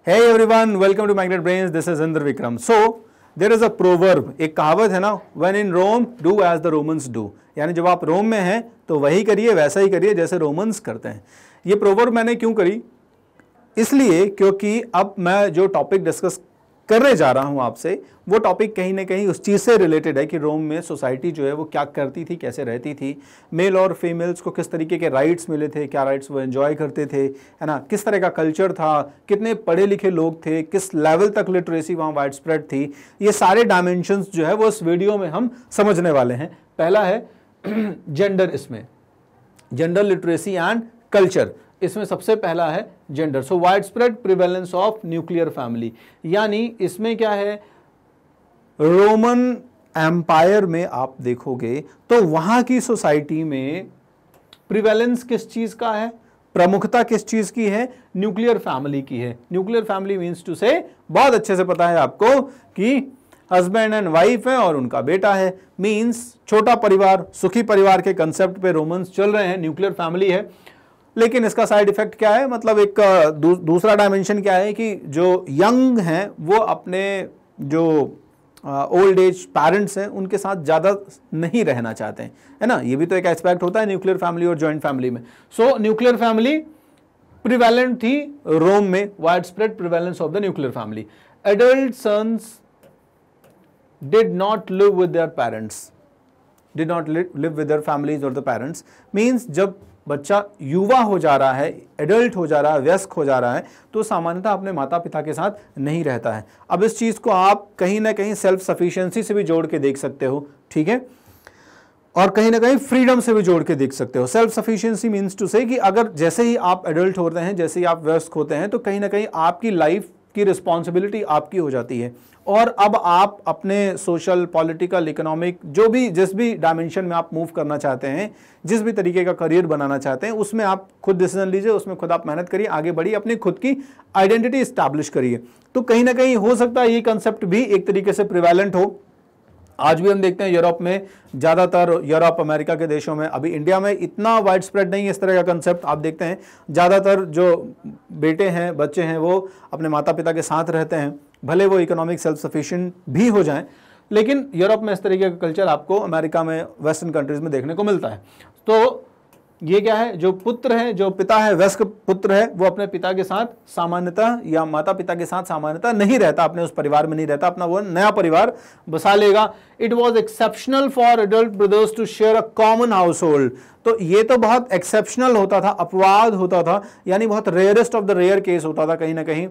Hey everyone, welcome to Magnet Brains. This is Indra Vikram. So, there is a proverb, एक कहावत है ना, when in Rome, do as the Romans do. यानी जब आप रोम में हैं तो वही करिए, वैसा ही करिए जैसे रोमन्स करते हैं. ये प्रोवर्ब मैंने क्यों करी? इसलिए क्योंकि अब मैं जो टॉपिक डिस्कस करने जा रहा हूं आपसे, वो टॉपिक कहीं ना कहीं उस चीज़ से रिलेटेड है कि रोम में सोसाइटी जो है वो क्या करती थी, कैसे रहती थी, मेल और फीमेल्स को किस तरीके के राइट्स मिले थे, क्या राइट्स वो एंजॉय करते थे, है ना, किस तरह का कल्चर था, कितने पढ़े लिखे लोग थे, किस लेवल तक लिटरेसी वहाँ वाइड स्प्रेड थी. ये सारे डायमेंशंस जो है वो इस वीडियो में हम समझने वाले हैं. पहला है जेंडर, इसमें जेंडर लिटरेसी एंड कल्चर. इसमें सबसे पहला है gender. So wide spread prevalence of nuclear family, यानी इसमें क्या है, रोमन एम्पायर में आप देखोगे तो वहां की सोसाइटी में प्रिवेलेंस किस चीज का है, प्रमुखता किस चीज की है, न्यूक्लियर फैमिली की है. न्यूक्लियर फैमिली मीन्स टू से, बहुत अच्छे से पता है आपको कि हस्बैंड एंड वाइफ है और उनका बेटा है. मीन्स छोटा परिवार, सुखी परिवार के कंसेप्ट पे रोमन्स चल रहे हैं, न्यूक्लियर फैमिली है. लेकिन इसका साइड इफेक्ट क्या है, मतलब एक दूसरा डायमेंशन क्या है कि जो यंग हैं वो अपने जो ओल्ड एज पेरेंट्स हैं उनके साथ ज़्यादा नहीं रहना चाहते हैं, है ना. ये भी तो एक एस्पेक्ट होता है न्यूक्लियर फैमिली और जॉइंट फैमिली में. सो न्यूक्लियर फैमिली प्रिवेलेंट थी रोम में, wide spread prevalence of the nuclear family. Adult sons did not live with their parents, did not live with their families और the parents. Means जब बच्चा युवा हो जा रहा है, एडल्ट हो जा रहा है, वयस्क हो जा रहा है, तो सामान्यतः अपने माता पिता के साथ नहीं रहता है. अब इस चीज़ को आप कहीं ना कहीं सेल्फ सफिशिएंसी से भी जोड़ के देख सकते हो, ठीक है, और कहीं ना कहीं फ्रीडम से भी जोड़ के देख सकते हो. सेल्फ सफिशिएंसी मीन्स टू से कि अगर जैसे ही आप एडल्ट होते हैं, जैसे ही आप वयस्क होते हैं, तो कहीं ना कहीं आपकी लाइफ की रिस्पॉन्सिबिलिटी आपकी हो जाती है और अब आप अपने सोशल, पॉलिटिकल, इकोनॉमिक, जो भी जिस भी डायमेंशन में आप मूव करना चाहते हैं, जिस भी तरीके का करियर बनाना चाहते हैं, उसमें आप खुद डिसीजन लीजिए, उसमें खुद आप मेहनत करिए, आगे बढ़िए, अपनी खुद की आइडेंटिटी इस्टेब्लिश करिए. तो कहीं ना कहीं हो सकता है ये कंसेप्ट भी एक तरीके से प्रिवेलेंट हो. आज भी हम देखते हैं यूरोप में, ज़्यादातर यूरोप अमेरिका के देशों में, अभी इंडिया में इतना वाइड स्प्रेड नहीं है इस तरह का कंसेप्ट. आप देखते हैं ज़्यादातर जो बेटे हैं, बच्चे हैं, वो अपने माता पिता के साथ रहते हैं, भले वो इकोनॉमिक सेल्फ सफिशिएंट भी हो जाएं. लेकिन यूरोप में इस तरीके का कल्चर आपको अमेरिका में, वेस्टर्न कंट्रीज में देखने को मिलता है. तो ये क्या है, जो पुत्र है, जो पिता है, वयस्क पुत्र है, वो अपने पिता के साथ सामान्यतः या माता पिता के साथ सामान्यतः नहीं रहता, अपने उस परिवार में नहीं रहता, अपना वो नया परिवार बसा लेगा. It was exceptional for adult brothers to share a common household. तो ये तो बहुत एक्सेप्शनल होता था, अपवाद होता था, यानी बहुत rarest of the rare case होता था. कहीं ना कहीं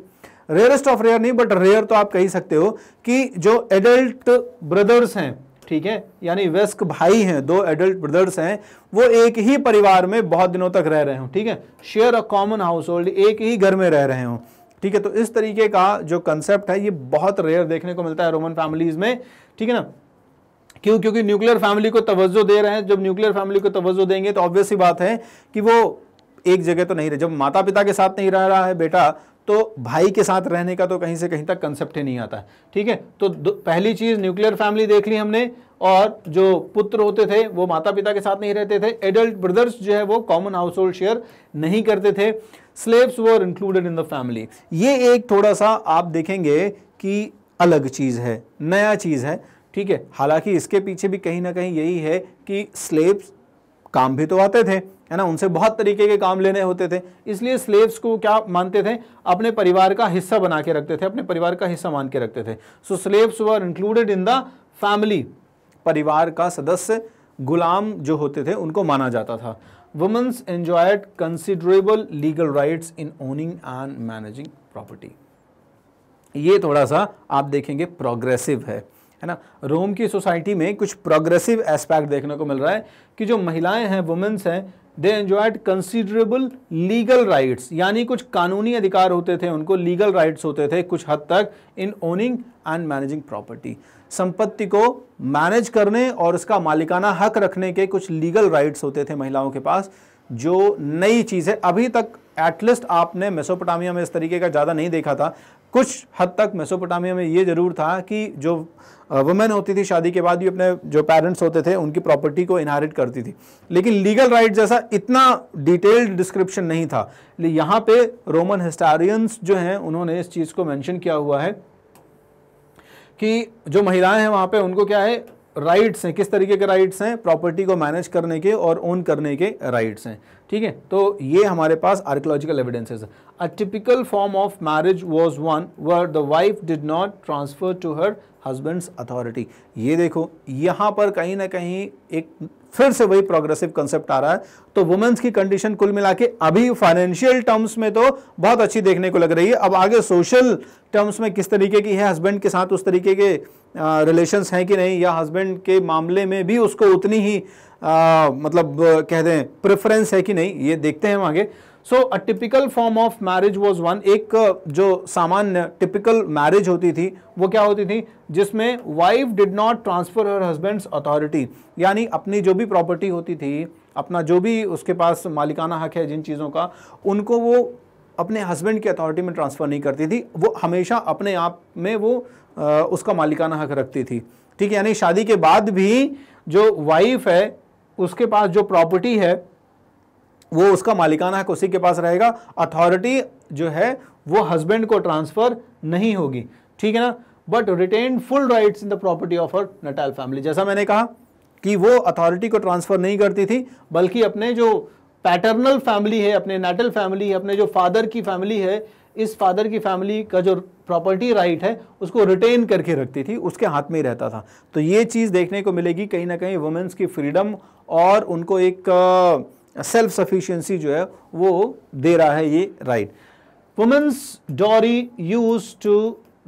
रेयरेस्ट ऑफ रेयर नहीं, बट रेयर तो आप कह ही सकते हो कि जो एडल्ट ब्रदर्स हैं, ठीक है, यानी वयस्क भाई हैं, दो एडल्ट ब्रदर्स हैं, वो एक ही परिवार में बहुत दिनों तक रह रहे हो, ठीक है, share a common house hold, एक ही घर में रह रहे हो, ठीक है. तो इस तरीके का जो कंसेप्ट है ये बहुत रेयर देखने को मिलता है रोमन फैमिलीज में, ठीक है ना. क्यों? क्योंकि न्यूक्लियर फैमिली को तवज्जो दे रहे हैं. जब न्यूक्लियर फैमिली को तवज्जो देंगे तो ऑब्वियस सी बात है कि वो एक जगह तो नहीं रहे. जब माता पिता के साथ नहीं रह रहा है बेटा, तो भाई के साथ रहने का तो कहीं से कहीं तक कंसेप्ट ही नहीं आता है, ठीक है. तो पहली चीज न्यूक्लियर फैमिली देख ली हमने, और जो पुत्र होते थे वो माता पिता के साथ नहीं रहते थे. एडल्ट ब्रदर्स जो है वो कॉमन हाउस होल्ड शेयर नहीं करते थे. Slaves were included in the family. ये एक थोड़ा सा आप देखेंगे कि अलग चीज है, नया चीज है, ठीक है. हालांकि इसके पीछे भी कहीं ना कहीं यही है कि स्लेव्स काम भी तो आते थे, है ना, उनसे बहुत तरीके के काम लेने होते थे, इसलिए स्लेव्स को क्या मानते थे, अपने परिवार का हिस्सा बना के रखते थे, अपने परिवार का हिस्सा मान के रखते थे. So slaves were included in the family. परिवार का सदस्य, गुलाम जो होते थे, उनको माना जाता था. Women's enjoyed considerable legal rights in owning and managing property. ये थोड़ा सा आप देखेंगे प्रोग्रेसिव है ना. रोम की सोसाइटी में कुछ प्रोग्रेसिव एस्पेक्ट देखने को मिल रहा है कि जो महिलाएं हैं, वुमेन्स हैं, दे एंजॉयड कंसिडरेबल लीगल राइट्स, यानी कुछ कानूनी अधिकार होते थे उनको, लीगल राइट्स होते थे कुछ हद तक, इन ओनिंग एंड मैनेजिंग प्रॉपर्टी. संपत्ति को मैनेज करने और उसका मालिकाना हक रखने के कुछ लीगल राइट्स होते थे महिलाओं के पास. जो नई चीज़ है, अभी तक एटलीस्ट आपने मेसोपोटामिया में इस तरीके का ज़्यादा नहीं देखा था। कुछ हद तक मेसोपोटामिया में ये ज़रूर था कि जो वुमेन होती थी शादी के बाद भी अपने जो पेरेंट्स होते थे उनकी प्रॉपर्टी को इनहेरिट करती थी, लेकिन लीगल राइट जैसा इतना डिटेल्ड डिस्क्रिप्शन नहीं था। यहाँ पे रोमन हिस्टोरियंस जो हैं उन्होंने इस चीज़ को मेंशन किया हुआ है कि जो महिलाएं हैं वहाँ पे उनको क्या है, राइट्स हैं, किस तरीके के राइट्स हैं, प्रॉपर्टी को मैनेज करने के और ओन करने के राइट्स हैं। ठीक है, तो ये हमारे पास आर्कियोलॉजिकल एविडेंसेस है। A typical form of marriage was one where the wife did not transfer to her husband's authority. ये देखो यहाँ पर कहीं ना कहीं एक फिर से वही प्रोग्रेसिव कंसेप्ट आ रहा है। तो वुमेन्स की कंडीशन कुल मिला के अभी फाइनेंशियल टर्म्स में तो बहुत अच्छी देखने को लग रही है। अब आगे सोशल टर्म्स में किस तरीके की है, हस्बैंड के साथ उस तरीके के रिलेशंस हैं कि नहीं, या हस्बैंड के मामले में भी उसको उतनी ही मतलब कह दें प्रेफरेंस है कि नहीं, ये देखते हैं हम आगे। So a typical form of marriage was one, एक जो सामान्य टिपिकल मैरिज होती थी वो क्या होती थी, जिसमें wife did not transfer her husband's authority, यानी अपनी जो भी प्रॉपर्टी होती थी, अपना जो भी उसके पास मालिकाना हक है जिन चीज़ों का, उनको वो अपने हस्बैंड की अथॉरिटी में ट्रांसफ़र नहीं करती थी, वो हमेशा अपने आप में वो उसका मालिकाना हक रखती थी। ठीक है, यानी शादी के बाद भी जो वाइफ है उसके पास जो प्रॉपर्टी है वो उसका मालिकाना हक उसी के पास रहेगा, अथॉरिटी जो है वो हस्बैंड को ट्रांसफर नहीं होगी। ठीक है ना, but retain full rights in the property of her natal family. जैसा मैंने कहा कि वो अथॉरिटी को ट्रांसफर नहीं करती थी, बल्कि अपने जो पैटर्नल फैमिली है, अपने नेटल फैमिली है, अपने जो फादर की फैमिली है, इस फादर की फैमिली का जो प्रॉपर्टी राइट है उसको रिटेन करके रखती थी, उसके हाथ में ही रहता था। तो ये चीज़ देखने को मिलेगी कहीं ना कहीं वुमेन्स की फ्रीडम और उनको एक सेल्फ सफिशिएंसी जो है वो दे रहा है ये right. Women's dowry use to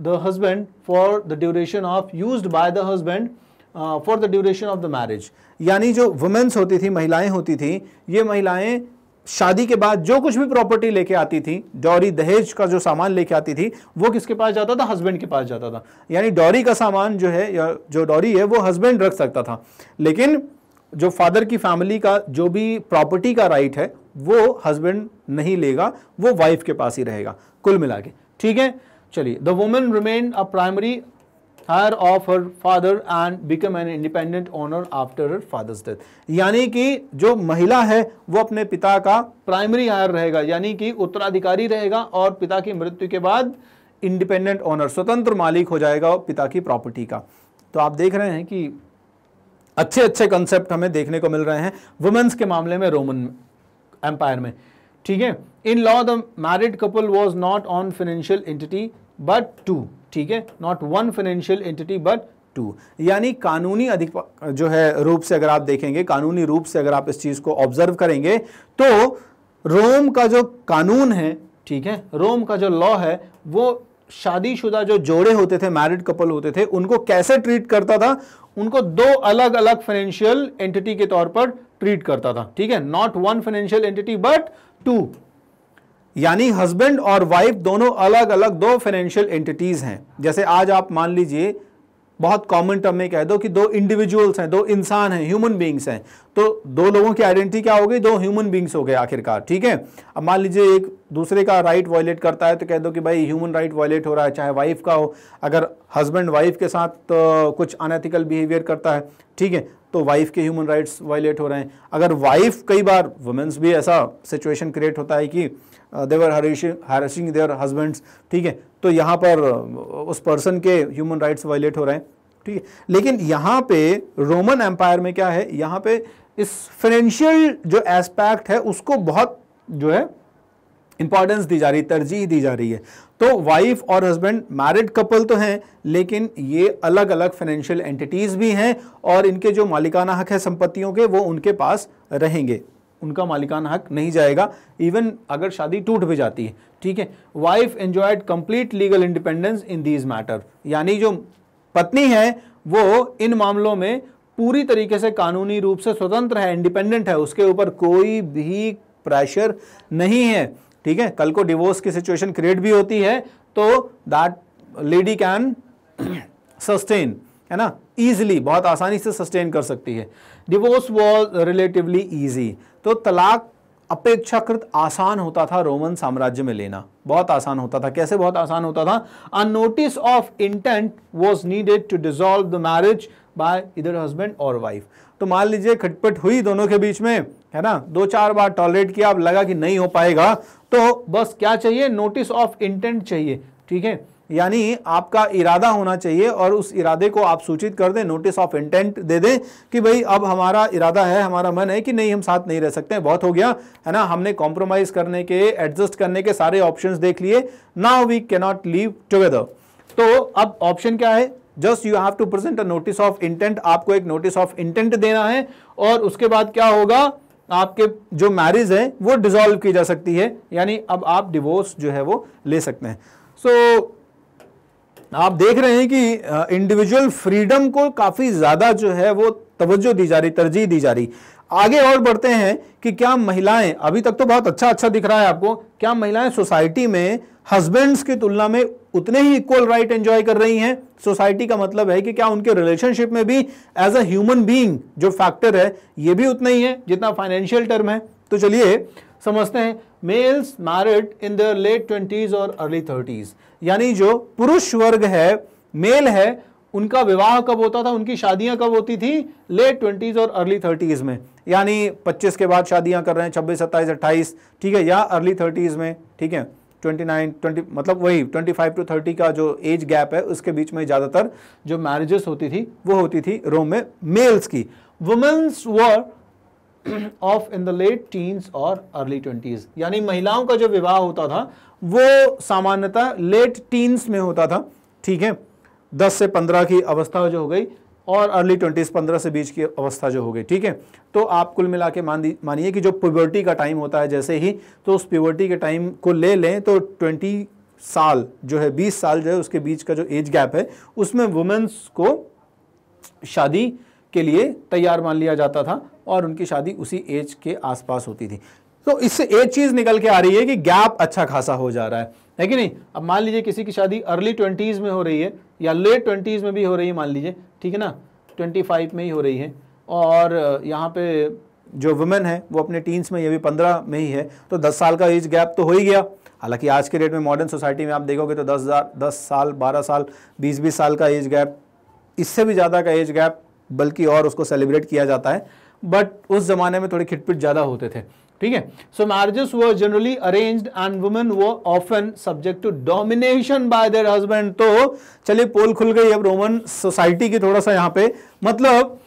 the husband for the duration of used by the husband for the duration of the marriage, यानी जो वुमेन्स होती थी, महिलाएं होती थी, ये महिलाएं शादी के बाद जो कुछ भी प्रॉपर्टी लेके आती थी, डॉरी दहेज का जो सामान लेके आती थी, वो किसके पास जाता था, हस्बैंड के पास जाता था। यानी डॉरी का सामान जो है या जो डॉरी है वो हस्बैंड रख सकता था, लेकिन जो फादर की फैमिली का जो भी प्रॉपर्टी का राइट है वो हस्बैंड नहीं लेगा, वो वाइफ के पास ही रहेगा कुल मिला के। ठीक है, चलिए। The woman remain a primary heir of her father and become an independent owner after her father's death, यानी कि जो महिला है वो अपने पिता का प्राइमरी हायर रहेगा, यानी कि उत्तराधिकारी रहेगा, और पिता की मृत्यु के बाद इंडिपेंडेंट ओनर, स्वतंत्र मालिक हो जाएगा पिता की प्रॉपर्टी का। तो आप देख रहे हैं कि अच्छे अच्छे कंसेप्ट हमें देखने को मिल रहे हैं वुमेन्स के मामले में रोमन एम्पायर में। ठीक है, in law the married couple was not on financial entity but two, ठीक है, not one financial entity but two, यानी कानूनी अधिक जो है रूप से अगर आप देखेंगे, कानूनी रूप से अगर आप इस चीज को ऑब्जर्व करेंगे तो रोम का जो कानून है, ठीक है, रोम का जो लॉ है वो शादीशुदा जो जोड़े होते थे, मैरिड कपल होते थे, उनको कैसे ट्रीट करता था, उनको दो अलग अलग फाइनेंशियल एंटिटी के तौर पर ट्रीट करता था। ठीक है, not one financial entity but two, यानी हस्बैंड और वाइफ दोनों अलग अलग दो फाइनेंशियल एंटिटीज हैं। जैसे आज आप मान लीजिए बहुत कॉमन टर्म में कह दो कि दो इंडिविजुअल्स हैं, दो इंसान हैं, ह्यूमन बींग्स हैं, तो दो लोगों की आइडेंटिटी क्या हो गई, दो ह्यूमन बींग्स हो गए आखिरकार। ठीक है, अब मान लीजिए एक दूसरे का राइट वायलेट करता है तो कह दो कि भाई ह्यूमन राइट वायलेट हो रहा है, चाहे वाइफ का हो। अगर हस्बैंड वाइफ के साथ कुछ अनएथिकल बिहेवियर करता है, ठीक है, तो वाइफ के ह्यूमन राइट्स वायलेट हो रहे हैं। अगर वाइफ, कई बार वुमेन्स भी ऐसा सिचुएशन क्रिएट होता है कि दे वर हैरेसिंग देयर हस्बैंड्स, ठीक है, तो यहाँ पर उस पर्सन के ह्यूमन राइट्स वायलेट हो रहे हैं। ठीक है, लेकिन यहाँ पे रोमन एम्पायर में क्या है, यहाँ पे इस फाइनेंशियल जो एस्पेक्ट है उसको बहुत जो है इंपॉर्टेंस दी जा रही है, तरजीह दी जा रही है। तो वाइफ और हस्बैंड मैरिड कपल तो हैं, लेकिन ये अलग अलग फाइनेंशियल एंटिटीज भी हैं, और इनके जो मालिकाना हक है संपत्तियों के वो उनके पास रहेंगे, उनका मालिकाना हक नहीं जाएगा, इवन अगर शादी टूट भी जाती है। ठीक है, wife enjoyed complete legal independence in these matter, यानी जो पत्नी है वो इन मामलों में पूरी तरीके से कानूनी रूप से स्वतंत्र है, इंडिपेंडेंट है, उसके ऊपर कोई भी प्रेशर नहीं है। ठीक है, कल को डिवोर्स की सिचुएशन क्रिएट भी होती है तो दैट लेडी कैन सस्टेन, है ना, इजीली, बहुत आसानी से सस्टेन कर सकती है। डिवोर्स वाज रिलेटिवली इजी, तो तलाक अपेक्षाकृत आसान होता था रोमन साम्राज्य में लेना, बहुत आसान होता था। कैसे बहुत आसान होता था? A notice of intent was needed to dissolve the marriage by either husband और वाइफ। तो मान लीजिए खटपट हुई दोनों के बीच में, है ना, 2-4 बार टॉलरेट किया, अब लगा कि नहीं हो पाएगा, तो बस क्या चाहिए? नोटिस ऑफ इंटेंट चाहिए, ठीक है, यानी आपका इरादा होना चाहिए और उस इरादे को आप सूचित कर दें, नोटिस ऑफ इंटेंट दे दें कि भाई अब हमारा इरादा है, हमारा मन है कि नहीं हम साथ नहीं रह सकते, बहुत हो गया, है ना, हमने कॉम्प्रोमाइज करने के, एडजस्ट करने के सारे ऑप्शंस देख लिए, now we can not live together. तो अब ऑप्शन क्या है? Just you have to present a notice of intent, आपको एक नोटिस ऑफ इंटेंट देना है और उसके बाद क्या होगा? आपके जो मैरिज है वो डिसॉल्व की जा सकती है, यानी अब आप डिवोर्स जो है वो ले सकते हैं। सो आप देख रहे हैं कि इंडिविजुअल फ्रीडम को काफी ज्यादा जो है वो तवज्जो दी जा रही, तरजीह दी जा रही। आगे और बढ़ते हैं कि क्या महिलाएं, अभी तक तो बहुत अच्छा दिख रहा है आपको, क्या महिलाएं सोसाइटी में हस्बैंड्स की तुलना में उतने ही इक्वल राइट एंजॉय कर रही हैं? सोसाइटी का मतलब है कि क्या उनके रिलेशनशिप में भी एज अ ह्यूमन बीइंग जो फैक्टर है ये भी उतना ही है जितना फाइनेंशियल टर्म है? तो चलिए समझते हैं। Males married in their late 20s और अर्ली 30s, यानी जो पुरुष वर्ग है, मेल है, उनका विवाह कब होता था, उनकी शादियां कब होती थी? लेट 20s और अर्ली 30s में, यानी 25 के बाद शादियां कर रहे हैं, 26, 27, 28, ठीक है, या अर्ली 30s में, ठीक है, 29, 20, मतलब वही 25 to 30 का जो एज गैप है उसके बीच में ज्यादातर जो मैरिजेस होती थी वो होती थी रोम में मेल्स की। Women's were off in the late teens और अर्ली 20s, यानी महिलाओं का जो विवाह होता था वो सामान्यतः लेट टीन्स में होता था, ठीक है, 10 से 15 की अवस्था जो हो गई, और अर्ली 20s 15 से 20 की अवस्था जो हो गई, ठीक है। तो आप कुल मिला के मानिए कि जो प्यूबर्टी का टाइम होता है जैसे ही, तो उस प्यूबर्टी के टाइम को ले लें तो 20 साल जो है, 20 साल जो है उसके बीच का जो एज गैप है उसमें वुमेन्स को शादी के लिए तैयार मान लिया जाता था और उनकी शादी उसी एज के आसपास होती थी। तो इससे एक चीज निकल के आ रही है कि गैप अच्छा खासा हो जा रहा है कि नहीं? अब मान लीजिए किसी की शादी अर्ली 20s में हो रही है या लेट 20s में भी हो रही है, मान लीजिए, ठीक है ना, 25 में ही हो रही है, और यहाँ पे जो वुमेन है वो अपने टीन्स में, ये भी 15 में ही है, तो 10 साल का एज गैप तो हो ही गया। हालांकि आज के डेट में मॉडर्न सोसाइटी में आप देखोगे तो 10 साल, 12 साल, 20 साल का एज गैप, इससे भी ज़्यादा का एज गैप बल्कि और उसको सेलिब्रेट किया जाता है, बट उस जमाने में थोड़े खिटपिट ज़्यादा होते थे, ठीक है। So marriages were generally arranged and women were often subject to domination by their husband. तो चलिए पोल खुल गई अब रोमन सोसाइटी की, थोड़ा सा यहाँ पे, मतलब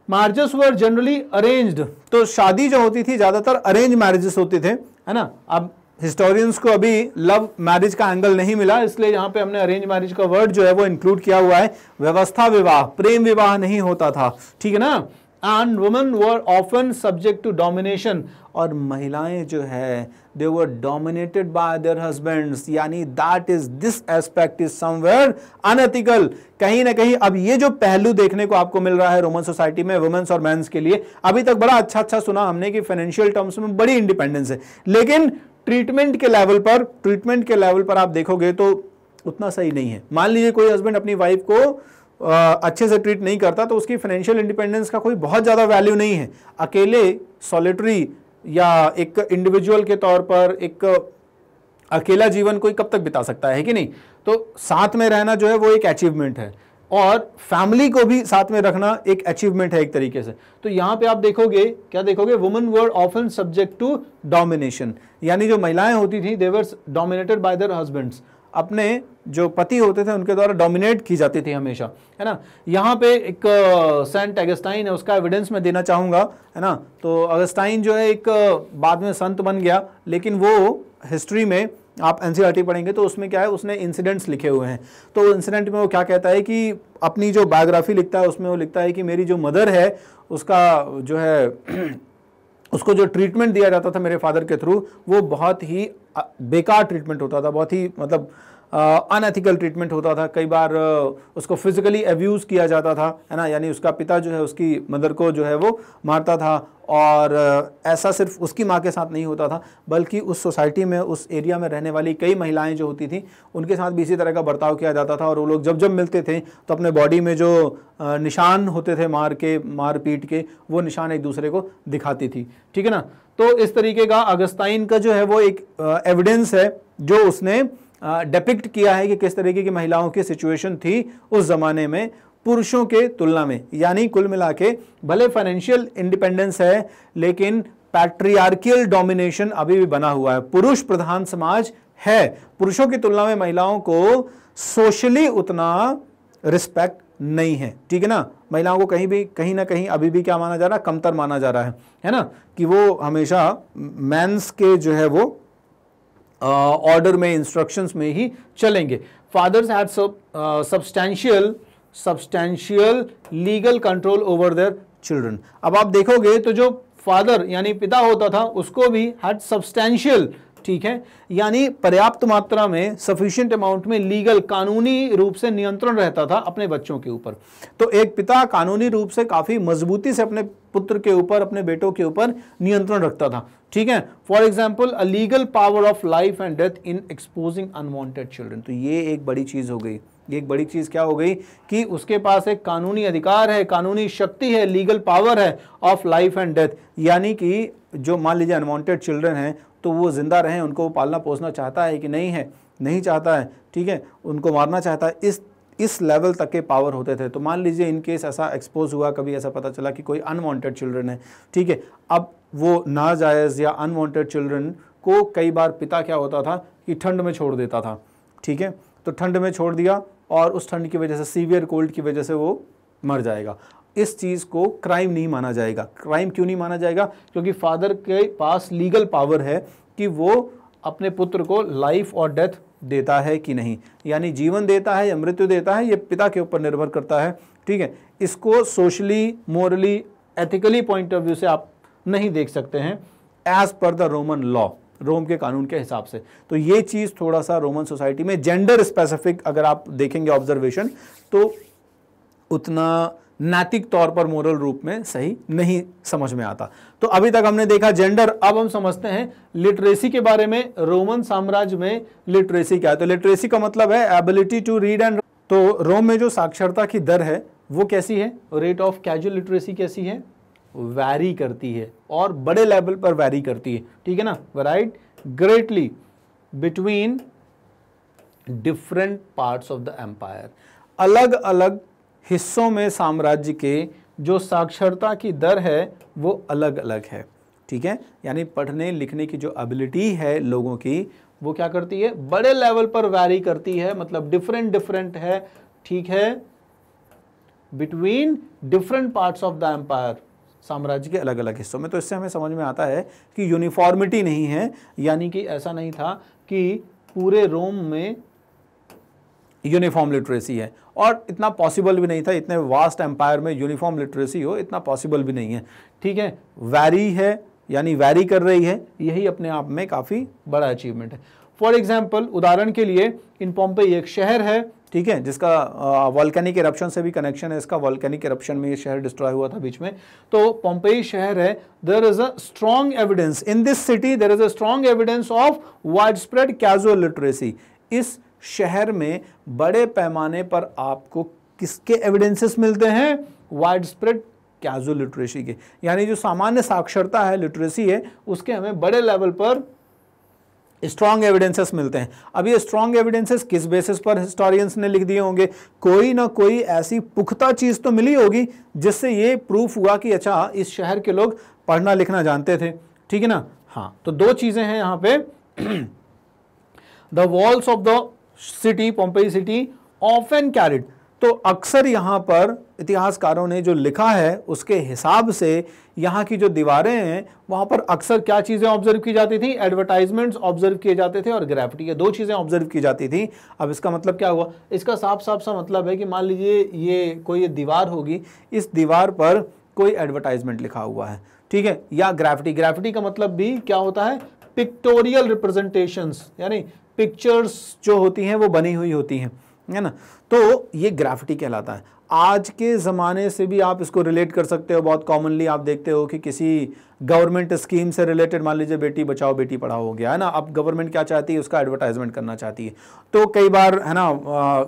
मैरिजेस वर जनरली अरेंज्ड, तो शादी जो होती थी ज्यादातर अरेंज मैरिजेस होते थे, है ना। अब हिस्टोरियंस को अभी लव मैरिज का एंगल नहीं मिला, इसलिए यहाँ पे हमने अरेंज मैरिज का वर्ड जो है वो इंक्लूड किया हुआ है। व्यवस्था विवाह, प्रेम विवाह नहीं होता था, ठीक है ना। And women were often subject to domination, और महिलाएं जो है they were dominated by their husbands, यानी that is this aspect is somewhere unethical, कहीं ना कहीं। अब ये जो पहलू देखने को आपको मिल रहा है रोमन सोसाइटी में वुमेन्स और मेंस के लिए, अभी तक बड़ा अच्छा सुना हमने कि फाइनेंशियल टर्म्स में बड़ी इंडिपेंडेंस है, लेकिन ट्रीटमेंट के लेवल पर आप देखोगे तो उतना सही नहीं है। मान लीजिए कोई हस्बैंड अपनी वाइफ को अच्छे से ट्रीट नहीं करता तो उसकी फाइनेंशियल इंडिपेंडेंस का कोई बहुत ज़्यादा वैल्यू नहीं है। अकेले सॉलिटरी या एक इंडिविजुअल के तौर पर एक अकेला जीवन कोई कब तक बिता सकता है कि नहीं? तो साथ में रहना जो है वो एक अचीवमेंट है, और फैमिली को भी साथ में रखना एक अचीवमेंट है एक तरीके से। तो यहाँ पे आप देखोगे, क्या देखोगे? Women were often subject to domination, यानी जो महिलाएं होती थी they were dominated by their husbands, अपने जो पति होते थे उनके द्वारा डोमिनेट की जाती थी हमेशा, है ना। यहाँ पे एक सेंट अगस्टाइन है, उसका एविडेंस मैं देना चाहूँगा, है ना। तो अगस्टाइन जो है एक बाद में संत बन गया, लेकिन वो हिस्ट्री में आप एनसीईआरटी पढ़ेंगे तो उसमें क्या है, उसने इंसिडेंट्स लिखे हुए हैं। तो इंसिडेंट में वो क्या कहता है कि अपनी जो बायोग्राफी लिखता है उसमें वो लिखता है कि मेरी जो मदर है उसका जो है उसको जो ट्रीटमेंट दिया जाता था मेरे फादर के थ्रू वो बहुत ही बेकार ट्रीटमेंट होता था, बहुत ही मतलब अनएथिकल ट्रीटमेंट होता था, कई बार उसको फिजिकली अब्यूज़ किया जाता था, है ना, यानी उसका पिता जो है उसकी मदर को जो है वो मारता था। और ऐसा सिर्फ उसकी माँ के साथ नहीं होता था, बल्कि उस सोसाइटी में, उस एरिया में रहने वाली कई महिलाएं जो होती थी उनके साथ भी इसी तरह का बर्ताव किया जाता था। और वो लोग जब जब मिलते थे तो अपने बॉडी में जो निशान होते थे मार पीट के, वो निशान एक दूसरे को दिखाती थी, ठीक है ना। तो इस तरीके का अगस्ताइन का जो है वो एक एविडेंस है जो उसने डिपिक्ट किया है कि किस तरीके की महिलाओं की सिचुएशन थी उस ज़माने में पुरुषों के तुलना में। यानी कुल मिला के भले फाइनेंशियल इंडिपेंडेंस है, लेकिन पैट्रियार्कियल डोमिनेशन अभी भी बना हुआ है, पुरुष प्रधान समाज है। पुरुषों की तुलना में महिलाओं को सोशली उतना रिस्पेक्ट नहीं है, ठीक है ना। महिलाओं को कहीं ना कहीं अभी भी क्या माना जा रहा है, कमतर माना जा रहा है ना, कि वो हमेशा मेंस के जो है वो ऑर्डर में, इंस्ट्रक्शंस में ही चलेंगे। Fathers had substantial legal control over their children. अब आप देखोगे तो जो फादर यानी पिता होता था उसको भी हैड सब्सटैंशियल, ठीक है, यानी पर्याप्त मात्रा में, सफिशिएंट अमाउंट में लीगल, कानूनी रूप से नियंत्रण रहता था अपने बच्चों के ऊपर। तो एक पिता कानूनी रूप से काफी मजबूती से अपने पुत्र के ऊपर, अपने बेटों के ऊपर नियंत्रण रखता था, ठीक है। For example a legal power of life and death in exposing unwanted children. तो ये एक बड़ी चीज हो गई। एक बड़ी चीज क्या हो गई कि उसके पास एक कानूनी अधिकार है, कानूनी शक्ति है, लीगल पावर है ऑफ लाइफ एंड डेथ। यानी कि जो मान लीजिए अनवांटेड चिल्ड्रन हैं तो वो जिंदा रहें, उनको पालना पोसना चाहता है कि नहीं है, नहीं चाहता है, ठीक है, उनको मारना चाहता है, इस लेवल तक के पावर होते थे। तो मान लीजिए इन केस ऐसा एक्सपोज हुआ, कभी ऐसा पता चला कि कोई अनवांटेड चिल्ड्रन है, ठीक है, अब वो नाजायज़ या अनवांटेड चिल्ड्रन को कई बार पिता क्या होता था कि ठंड में छोड़ देता था, ठीक है। तो ठंड में छोड़ दिया और उस ठंड की वजह से, सीवियर कोल्ड की वजह से वो मर जाएगा। इस चीज़ को क्राइम नहीं माना जाएगा। क्राइम क्यों नहीं माना जाएगा? क्योंकि फादर के पास लीगल पावर है कि वो अपने पुत्र को लाइफ और डेथ देता है कि नहीं, यानी जीवन देता है या मृत्यु देता है, ये पिता के ऊपर निर्भर करता है, ठीक है। इसको socially, morally, ethically point of view से आप नहीं देख सकते हैं as per the Roman law, रोम के कानून के हिसाब से। तो ये चीज़ थोड़ा सा रोमन सोसाइटी में जेंडर स्पेसिफिक अगर आप देखेंगे ऑब्जर्वेशन, तो उतना नैतिक तौर पर, मोरल रूप में सही नहीं समझ में आता। तो अभी तक हमने देखा जेंडर, अब हम समझते हैं लिटरेसी के बारे में। रोमन साम्राज्य में लिटरेसी क्या है? तो लिटरेसी का मतलब है एबिलिटी टू रीड एंड। तो रोम में जो साक्षरता की दर है वो कैसी है? रेट ऑफ कैजुअल लिटरेसी कैसी है? वैरी करती है और बड़े लेवल पर वैरी करती है, ठीक है ना। Varied greatly between different parts of the empire. अलग अलग हिस्सों में साम्राज्य के जो साक्षरता की दर है वो अलग अलग है, ठीक है। यानी पढ़ने लिखने की जो एबिलिटी है लोगों की, वो क्या करती है? बड़े लेवल पर वैरी करती है, मतलब डिफरेंट है, ठीक है, between different parts of the empire, साम्राज्य के अलग अलग हिस्सों में। तो इससे हमें समझ में आता है कि यूनिफॉर्मिटी नहीं है, यानी कि ऐसा नहीं था कि पूरे रोम में यूनिफॉर्म लिटरेसी है, और इतना पॉसिबल भी नहीं था, इतने वास्ट एम्पायर में यूनिफॉर्म लिटरेसी हो, इतना पॉसिबल भी नहीं है, ठीक है। वैरी है, यानी वैरी कर रही है, यही अपने आप में काफ़ी बड़ा अचीवमेंट है। फॉर एग्जाम्पल, उदाहरण के लिए, इन पोम्पेई एक शहर है, ठीक है, जिसका वॉल्केनिक इरप्शन से भी कनेक्शन है इसका। वॉल्केनिक इरप्शन में ये शहर डिस्ट्रॉय हुआ था बीच में। तो पोम्पेई शहर है, there is a strong evidence in this city, there is a strong evidence of wide spread casual literacy. इस शहर में बड़े पैमाने पर आपको किसके एविडेंसेस मिलते हैं? वाइड स्प्रेड कैजुअल लिटरेसी के, यानी जो सामान्य साक्षरता है, लिटरेसी है, उसके हमें बड़े लेवल पर स्ट्रॉन्ग एविडेंसेस मिलते हैं। अब ये स्ट्रॉन्ग एविडेंसेस किस बेसिस पर हिस्टोरियंस ने लिख दिए होंगे? कोई ना कोई ऐसी पुख्ता चीज़ तो मिली होगी जिससे ये प्रूफ हुआ कि अच्छा इस शहर के लोग पढ़ना लिखना जानते थे, ठीक है ना। हाँ, तो दो चीज़ें हैं यहाँ पे। The walls of the city, Pompeii city, often carried. तो अक्सर यहाँ पर इतिहासकारों ने जो लिखा है उसके हिसाब से यहाँ की जो दीवारें हैं वहाँ पर अक्सर क्या चीज़ें ऑब्जर्व की जाती थी? एडवर्टाइजमेंट्स ऑब्जर्व किए जाते थे और ग्राफिटी, ये दो चीज़ें ऑब्जर्व की जाती थी। अब इसका मतलब क्या हुआ? इसका साफ साफ सा मतलब है कि मान लीजिए ये कोई दीवार होगी, इस दीवार पर कोई एडवर्टाइजमेंट लिखा हुआ है, ठीक है, या ग्राफिटी। ग्राफिटी का मतलब भी क्या होता है? पिक्टोरियल रिप्रेजेंटेशंस, यानी पिक्चर्स जो होती हैं वो बनी हुई होती हैं, है ना। तो ये ग्राफिटी कहलाता है। आज के ज़माने से भी आप इसको रिलेट कर सकते हो। बहुत कॉमनली आप देखते हो कि किसी गवर्नमेंट स्कीम से रिलेटेड, मान लीजिए बेटी बचाओ बेटी पढ़ाओ हो गया, है ना। अब गवर्नमेंट क्या चाहती है, उसका एडवर्टाइजमेंट करना चाहती है। तो कई बार, है ना,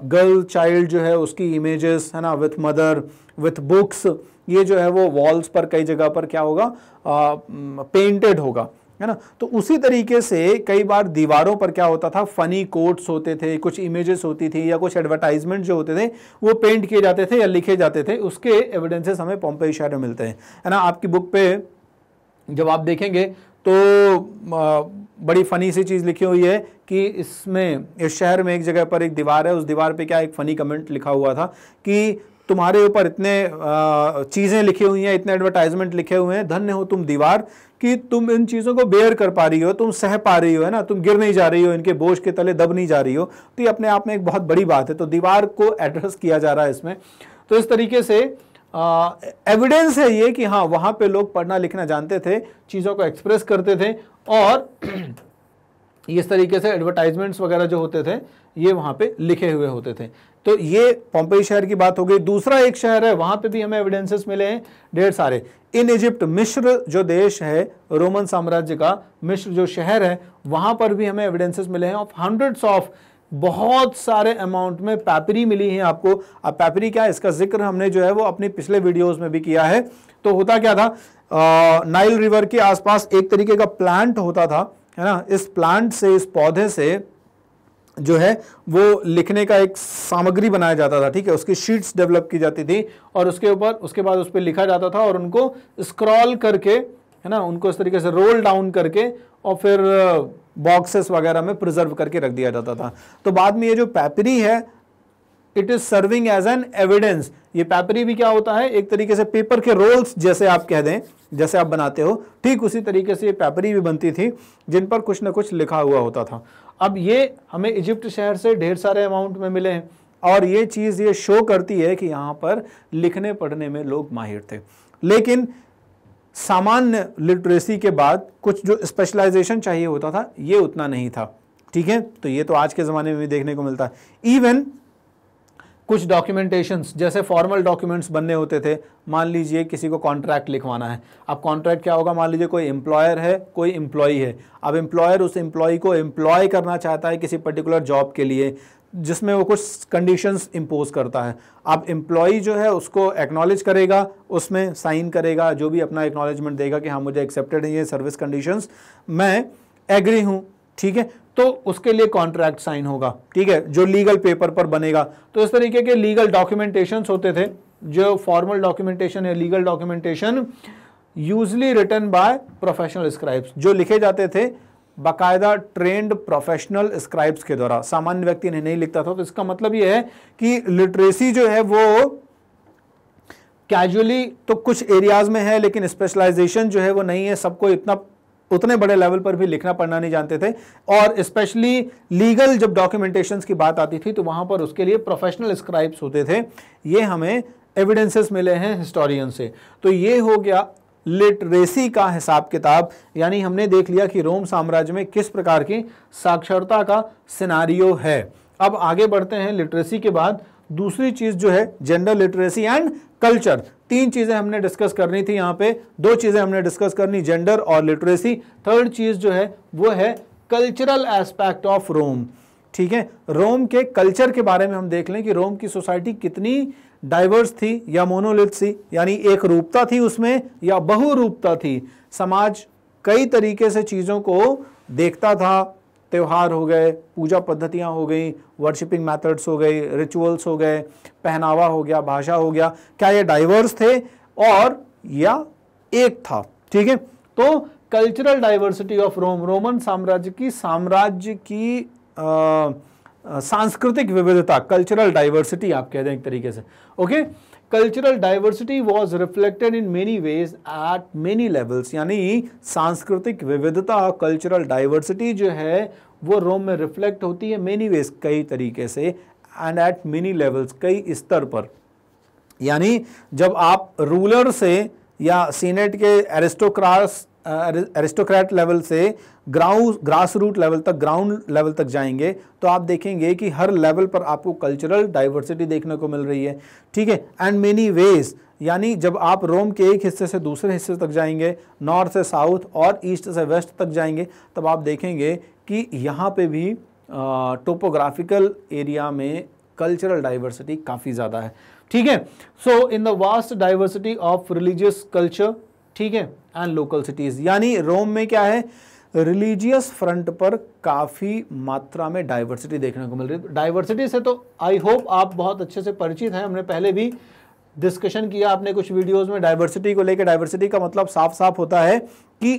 गर्ल चाइल्ड जो है उसकी इमेजेस, है ना, विथ मदर, विथ बुक्स, ये जो है वो वॉल्स पर कई जगह पर क्या होगा, पेंटेड होगा, है ना। तो उसी तरीके से कई बार दीवारों पर क्या होता था, फनी कोट्स होते थे, कुछ इमेजेस होती थी, या कुछ एडवर्टाइजमेंट जो होते थे वो पेंट किए जाते थे या लिखे जाते थे। उसके एविडेंसेस हमें पोम्पेई शहर में मिलते हैं, है ना। आपकी बुक पे जब आप देखेंगे तो बड़ी फनी सी चीज़ लिखी हुई है कि इसमें, इस शहर में एक जगह पर एक दीवार है, उस दीवार पे क्या एक फनी कमेंट लिखा हुआ था कि तुम्हारे ऊपर इतने चीज़ें लिखी हुई हैं, इतने एडवर्टाइजमेंट लिखे हुए हैं, धन्य हो तुम दीवार कि तुम इन चीज़ों को बेयर कर पा रही हो, तुम सह पा रही हो, है ना, तुम गिर नहीं जा रही हो, इनके बोझ के तले दब नहीं जा रही हो। तो ये अपने आप में एक बहुत बड़ी बात है। तो दीवार को एड्रेस किया जा रहा है इसमें। तो इस तरीके से एविडेंस है ये कि हाँ, वहाँ पे लोग पढ़ना लिखना जानते थे, चीज़ों को एक्सप्रेस करते थे, और इस तरीके से एडवर्टाइजमेंट्स वगैरह जो होते थे ये वहाँ पे लिखे हुए होते थे। तो ये पोम्पेई शहर की बात हो गई। दूसरा एक शहर है, वहाँ पे भी हमें एविडेंसेस मिले हैं ढेर सारे। इन इजिप्ट, मिस्र जो देश है रोमन साम्राज्य का, मिस्र जो शहर है, वहाँ पर भी हमें एविडेंसेस मिले हैं ऑफ हंड्रेड्स ऑफ, बहुत सारे अमाउंट में पैपरी मिली है आपको। अब पैपरी क्या है, इसका जिक्र हमने जो है वो अपने पिछले वीडियोस में भी किया है। तो होता क्या था, नाइल रिवर के आसपास एक तरीके का प्लांट होता था, है ना। इस प्लांट से, इस पौधे से जो है वो लिखने का एक सामग्री बनाया जाता था, ठीक है। उसकी शीट्स डेवलप की जाती थी और उसके बाद उस पर लिखा जाता था, और उनको स्क्रॉल करके, है ना, उनको इस तरीके से रोल डाउन करके और फिर बॉक्सेस वगैरह में प्रिजर्व करके रख दिया जाता था। तो बाद में ये जो पैपरी है, it is serving as an evidence. ये पैपरी भी क्या होता है, एक तरीके से पेपर के रोल्स जैसे आप कह दें, जैसे आप बनाते हो, ठीक उसी तरीके से ये पैपरी भी बनती थी जिन पर कुछ ना कुछ लिखा हुआ होता था। अब ये हमें इजिप्ट शहर से ढेर सारे अमाउंट में मिले हैं, और ये चीज़ ये शो करती है कि यहाँ पर लिखने पढ़ने में लोग माहिर थे। लेकिन सामान्य लिटरेसी के बाद कुछ जो स्पेशलाइजेशन चाहिए होता था, ये उतना नहीं था, ठीक है। तो ये तो आज के ज़माने में भी देखने को मिलता है। इवन कुछ डॉक्यूमेंटेशंस, जैसे फॉर्मल डॉक्यूमेंट्स बनने होते थे। मान लीजिए किसी को कॉन्ट्रैक्ट लिखवाना है। अब कॉन्ट्रैक्ट क्या होगा, मान लीजिए कोई एम्प्लॉयर है, कोई एम्प्लॉई है। अब एम्प्लॉयर उस एम्प्लॉई को एम्प्लॉय करना चाहता है किसी पर्टिकुलर जॉब के लिए, जिसमें वो कुछ कंडीशंस इम्पोज करता है। अब एम्प्लॉई जो है उसको एक्नॉलेज करेगा, उसमें साइन करेगा, जो भी अपना एक्नॉलेजमेंट देगा कि हाँ मुझे एक्सेप्टेड है ये सर्विस कंडीशंस, मैं एग्री हूँ, ठीक है। तो उसके लिए कॉन्ट्रैक्ट साइन होगा, ठीक है, जो लीगल पेपर पर बनेगा। तो इस तरीके के लीगल डॉक्यूमेंटेशंस होते थे, जो फॉर्मल डॉक्यूमेंटेशन है, legal documentation usually written by professional scribes, जो लिखे जाते थे बाकायदा ट्रेंड प्रोफेशनल स्क्राइब्स के द्वारा। सामान्य व्यक्ति ने नहीं लिखता था। तो इसका मतलब यह है कि लिटरेसी जो है वो कैजुअली तो कुछ एरियाज में है, लेकिन स्पेशलाइजेशन जो है वो नहीं है। सबको उतने बड़े लेवल पर भी लिखना पढ़ना नहीं जानते थे। और स्पेशली लीगल जब डॉक्यूमेंटेशंस की बात आती थी तो वहां पर उसके लिए प्रोफेशनल स्क्राइब्स होते थे। ये हमें एविडेंसेस मिले हैं हिस्टोरियन से। तो ये हो गया लिटरेसी का हिसाब किताब, यानी हमने देख लिया कि रोम साम्राज्य में किस प्रकार की साक्षरता का सिनारियो है। अब आगे बढ़ते हैं। लिटरेसी के बाद दूसरी चीज जो है जेंडर लिटरेसी एंड कल्चर। तीन चीजें हमने डिस्कस करनी थी यहाँ पे, दो चीजें हमने डिस्कस करनी, जेंडर और लिटरेसी। थर्ड चीज जो है वो है कल्चरल एस्पेक्ट ऑफ रोम, ठीक है। रोम के कल्चर के बारे में हम देख लें कि रोम की सोसाइटी कितनी डाइवर्स थी या मोनोलिथ थी, यानी एक रूपता थी उसमें या बहुरूपता थी। समाज कई तरीके से चीज़ों को देखता था। त्योहार हो गए, पूजा पद्धतियाँ हो गई, वर्शिपिंग मेथड्स हो गई, रिचुअल्स हो गए, पहनावा हो गया, भाषा हो गया। क्या ये डाइवर्स थे और या एक था, ठीक है। तो cultural diversity of Rome, Roman साम्राज्य की सांस्कृतिक विविधता, कल्चरल डाइवर्सिटी आप कह दें एक तरीके से, okay. Cultural diversity was reflected in many ways eight many levels, यानी सांस्कृतिक विविधता, कल्चरल डाइवर्सिटी जो है वो रोम में रिफ्लेक्ट होती है मेनी वेज, कई तरीके से, एंड एट मेनी लेवल्स, कई स्तर पर। यानी जब आप रूलर से या सीनेट के एरिस्टोक्राट्स एरिस्टोक्रेट लेवल से ग्रास रूट लेवल तक, ग्राउंड लेवल तक जाएंगे तो आप देखेंगे कि हर लेवल पर आपको कल्चरल डाइवर्सिटी देखने को मिल रही है, ठीक है। एंड मेनी वेज, यानी जब आप रोम के एक हिस्से से दूसरे हिस्से तक जाएंगे, नॉर्थ से साउथ और ईस्ट से वेस्ट तक जाएंगे, तब आप देखेंगे कि यहाँ पे भी टोपोग्राफिकल एरिया में कल्चरल डाइवर्सिटी काफ़ी ज़्यादा है, ठीक है। So in the vast diversity of religious culture, ठीक है, एंड लोकल सिटीज़, यानी रोम में क्या है, रिलीजियस फ्रंट पर काफ़ी मात्रा में डाइवर्सिटी देखने को मिल रही है। डाइवर्सिटी से तो आई होप आप बहुत अच्छे से परिचित हैं, हमने पहले भी डिस्कशन किया आपने कुछ वीडियोस में डाइवर्सिटी को लेकर। डाइवर्सिटी का मतलब साफ साफ होता है कि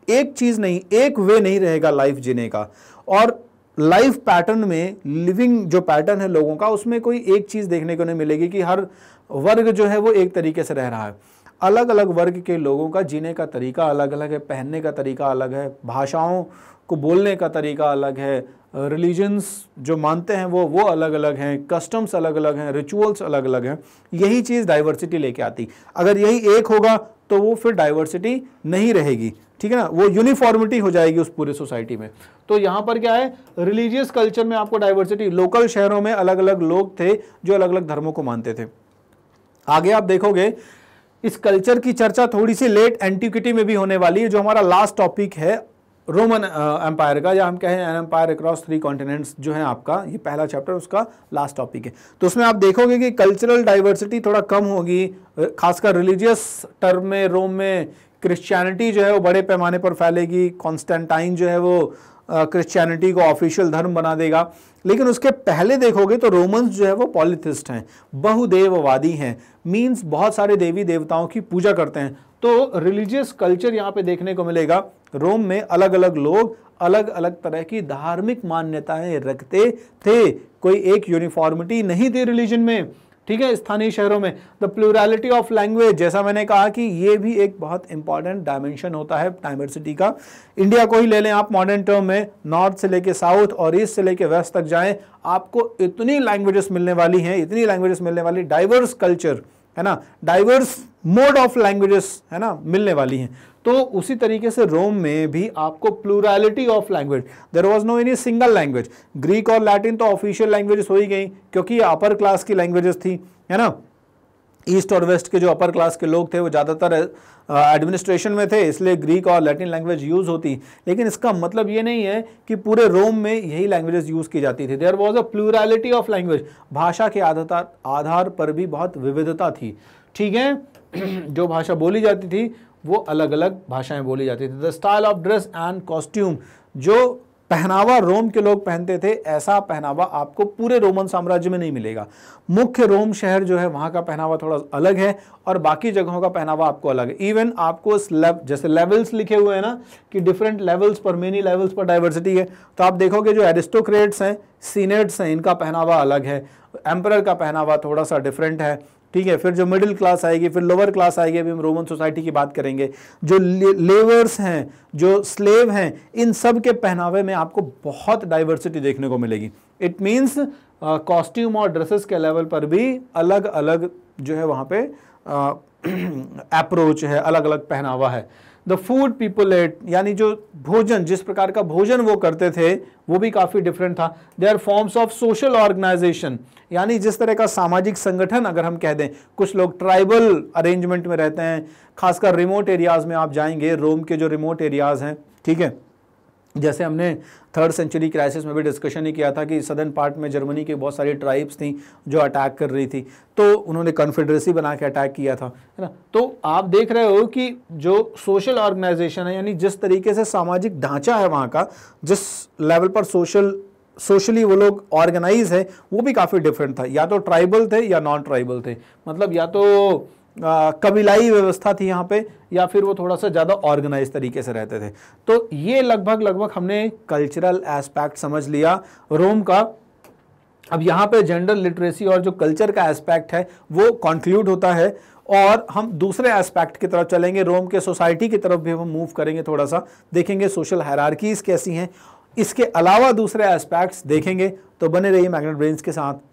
एक चीज़ नहीं, एक वे नहीं रहेगा लाइफ जीने का, और लाइफ पैटर्न में, लिविंग जो पैटर्न है लोगों का, उसमें कोई एक चीज़ देखने को नहीं मिलेगी कि हर वर्ग जो है वो एक तरीके से रह रहा है। अलग अलग वर्ग के लोगों का जीने का तरीका अलग अलग है, पहनने का तरीका अलग है, भाषाओं को बोलने का तरीका अलग है, रिलीजन्स जो मानते हैं वो अलग अलग हैं, कस्टम्स अलग अलग हैं, रिचुअल्स अलग अलग हैं। यही चीज़ डाइवर्सिटी लेके आती। अगर यही एक होगा तो वो फिर डाइवर्सिटी नहीं रहेगी, ठीक है ना, वो यूनिफॉर्मिटी हो जाएगी उस पूरे सोसाइटी में। तो यहाँ पर क्या है, रिलीजियस कल्चर में आपको डाइवर्सिटी, लोकल शहरों में अलग अलग लोग थे जो अलग अलग धर्मों को मानते थे। आगे आप देखोगे इस कल्चर की चर्चा थोड़ी सी लेट एंटिक्विटी में भी होने वाली है, जो हमारा लास्ट टॉपिक है रोमन एम्पायर का, या हम कहें एन एम्पायर अक्रॉस 3 कॉन्टिनेंट्स, जो है आपका ये पहला चैप्टर, उसका लास्ट टॉपिक है। तो उसमें आप देखोगे कि कल्चरल डाइवर्सिटी थोड़ा कम होगी, खासकर रिलीजियस टर्म में। रोम में क्रिश्चियनिटी जो है वो बड़े पैमाने पर फैलेगी, कॉन्स्टेंटाइन जो है वो क्रिश्चियनिटी को ऑफिशियल धर्म बना देगा। लेकिन उसके पहले देखोगे तो रोमन्स जो है वो पॉलिथिस्ट हैं, बहुदेववादी हैं, मींस बहुत सारे देवी देवताओं की पूजा करते हैं। तो रिलीजियस कल्चर यहाँ पे देखने को मिलेगा। रोम में अलग अलग लोग अलग अलग तरह की धार्मिक मान्यताएं रखते थे, कोई एक यूनिफॉर्मिटी नहीं थी रिलीजन में, ठीक है। स्थानीय शहरों में द प्लूरलिटी ऑफ लैंग्वेज, जैसा मैंने कहा कि ये भी एक बहुत इंपॉर्टेंट डायमेंशन होता है डाइवर्सिटी का। इंडिया को ही ले लें आप मॉडर्न टर्म में, नॉर्थ से लेके साउथ और ईस्ट से लेके वेस्ट तक जाएं, आपको इतनी लैंग्वेजेस मिलने वाली हैं, इतनी लैंग्वेजेस मिलने वाली, डाइवर्स कल्चर है ना, डाइवर्स मोड ऑफ लैंग्वेजेस है ना मिलने वाली हैं। तो उसी तरीके से रोम में भी आपको plurality of language, there was no any single language. Greek और लैटिन तो ऑफिशियल लैंग्वेजेस हो ही गई, क्योंकि ये अपर क्लास की लैंग्वेजेस थी, है ना। ईस्ट और वेस्ट के जो अपर क्लास के लोग थे वो ज़्यादातर एडमिनिस्ट्रेशन में थे, इसलिए ग्रीक और लैटिन लैंग्वेज यूज़ होती। लेकिन इसका मतलब ये नहीं है कि पूरे रोम में यही लैंग्वेजेस यूज़ की जाती थी। There was a plurality of language, भाषा के आधार पर भी बहुत विविधता थी, ठीक है। जो भाषा बोली जाती थी वो अलग अलग भाषाएं बोली जाती थी। The style of dress and costume, जो पहनावा रोम के लोग पहनते थे, ऐसा पहनावा आपको पूरे रोमन साम्राज्य में नहीं मिलेगा। मुख्य रोम शहर जो है वहाँ का पहनावा थोड़ा अलग है और बाकी जगहों का पहनावा आपको अलग है। इवन आपको जैसे लेवल्स लिखे हुए हैं ना कि डिफरेंट लेवल्स पर, मेनी लेवल्स पर डाइवर्सिटी है, तो आप देखोगे जो एरिस्टोक्रेट्स हैं, सीनेट्स हैं, इनका पहनावा अलग है, एम्परर का पहनावा थोड़ा सा डिफरेंट है, ठीक है। फिर जो मिडिल क्लास आएगी, फिर लोअर क्लास आएगी, अभी हम रोमन सोसाइटी की बात करेंगे। जो लेवर्स हैं, जो स्लेव हैं, इन सब के पहनावे में आपको बहुत डाइवर्सिटी देखने को मिलेगी। इट मीन्स कॉस्ट्यूम और ड्रेसेस के लेवल पर भी अलग अलग जो है वहाँ पे अप्रोच है, अलग अलग पहनावा है। द फूड पीपल एट, यानी जो भोजन, जिस प्रकार का भोजन वो करते थे वो भी काफ़ी डिफरेंट था। They are forms of social organisation, यानी जिस तरह का सामाजिक संगठन अगर हम कह दें, कुछ लोग ट्राइबल अरेंजमेंट में रहते हैं, खासकर रिमोट एरियाज़ में आप जाएंगे, रोम के जो रिमोट एरियाज़ हैं, ठीक है। जैसे हमने 3rd सेंचुरी क्राइसिस में भी डिस्कशन ही किया था कि सदर्न पार्ट में जर्मनी की बहुत सारी ट्राइब्स थी जो अटैक कर रही थी, तो उन्होंने कन्फेडरेसी बना के अटैक किया था, है ना। तो आप देख रहे हो कि जो सोशल ऑर्गेनाइजेशन है, यानी जिस तरीके से सामाजिक ढांचा है वहाँ का, जिस लेवल पर सोशली वो लोग ऑर्गेनाइज है, वो भी काफ़ी डिफरेंट था। या तो ट्राइबल थे या नॉन ट्राइबल थे, मतलब या तो कबीलाई व्यवस्था थी यहाँ पे, या फिर वो थोड़ा सा ज़्यादा ऑर्गेनाइज तरीके से रहते थे। तो ये लगभग हमने कल्चरल एस्पेक्ट समझ लिया रोम का। अब यहाँ पे जेंडर लिटरेसी और जो कल्चर का एस्पेक्ट है वो कंक्लूड होता है, और हम दूसरे एस्पेक्ट की तरफ चलेंगे, रोम के सोसाइटी की तरफ भी हम मूव करेंगे, थोड़ा सा देखेंगे सोशल हायरार्कीज कैसी हैं, इसके अलावा दूसरे एस्पेक्ट्स देखेंगे। तो बने रहिए मैग्नेट ब्रेन्स के साथ।